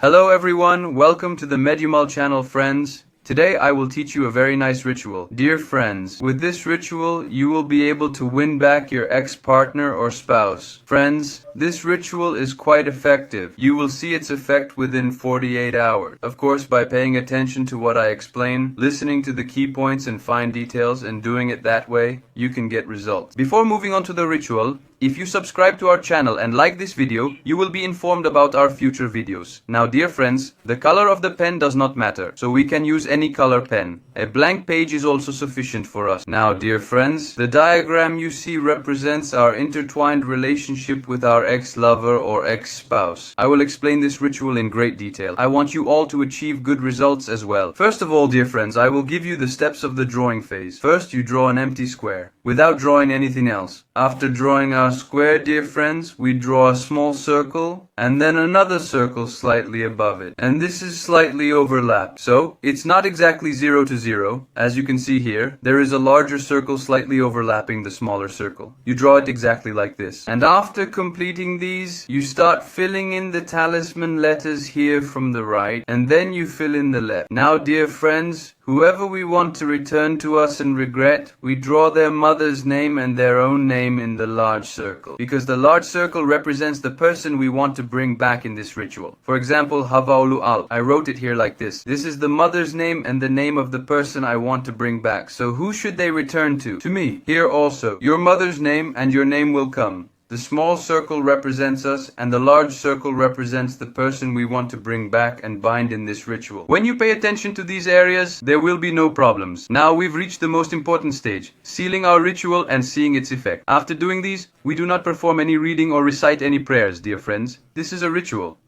Hello everyone, welcome to the Medumal channel friends. Today I will teach you a very nice ritual. Dear friends, with this ritual you will be able to win back your ex-partner or spouse. Friends, this ritual is quite effective. You will see its effect within 48 hours. Of course, by paying attention to what I explain, listening to the key points and fine details and doing it that way, you can get results. Before moving on to the ritual, if you subscribe to our channel and like this video, you will be informed about our future videos. Now dear friends, the color of the pen does not matter, so we can use any color pen. A blank page is also sufficient for us. Now dear friends, the diagram you see represents our intertwined relationship with our ex-lover or ex-spouse. I will explain this ritual in great detail. I want you all to achieve good results as well. First of all, dear friends, I will give you the steps of the drawing phase. First, you draw an empty square, without drawing anything else. After drawing our square, dear friends, we draw a small circle and then another circle slightly above it, and this is slightly overlapped, so it's not exactly 0 to 0. As you can see here, there is a larger circle slightly overlapping the smaller circle. You draw it exactly like this, and after completing these, you start filling in the talisman letters here from the right, and then you fill in the left. Now dear friends, whoever we want to return to us and regret, we draw their mother's name and their own name in the large circle, because the large circle represents the person we want to bring back in this ritual. For example, Havaulu Al. I wrote it here like this. This is the mother's name and the name of the person I want to bring back. So who should they return to? To me. Here also, your mother's name and your name will come. The small circle represents us, and the large circle represents the person we want to bring back and bind in this ritual. When you pay attention to these areas, there will be no problems. Now we've reached the most important stage, sealing our ritual and seeing its effect. After doing these, we do not perform any reading or recite any prayers, dear friends. This is a ritual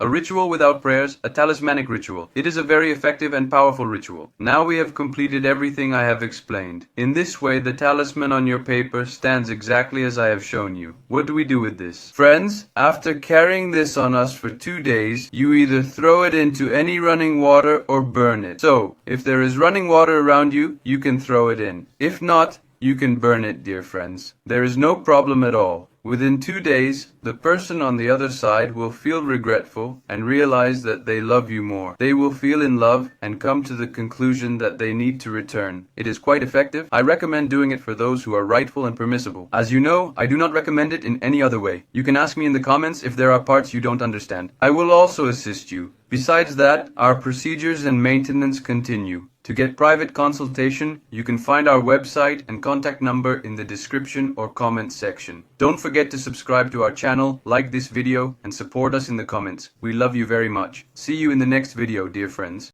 without prayers, a talismanic ritual. It is a very effective and powerful ritual. Now we have completed everything I have explained. In this way, the talisman on your paper stands exactly as I have shown you. What do we do with this? Friends, after carrying this on us for 2 days, you either throw it into any running water or burn it. So, if there is running water around you, you can throw it in. If not, you can burn it, dear friends. There is no problem at all. Within 2 days, the person on the other side will feel regretful and realize that they love you more. They will feel in love and come to the conclusion that they need to return. It is quite effective. I recommend doing it for those who are rightful and permissible. As you know, I do not recommend it in any other way. You can ask me in the comments if there are parts you don't understand. I will also assist you. Besides that, our procedures and maintenance continue. To get private consultation, you can find our website and contact number in the description or comment section. Don't forget to subscribe to our channel, like this video, and support us in the comments. We love you very much. See you in the next video, dear friends.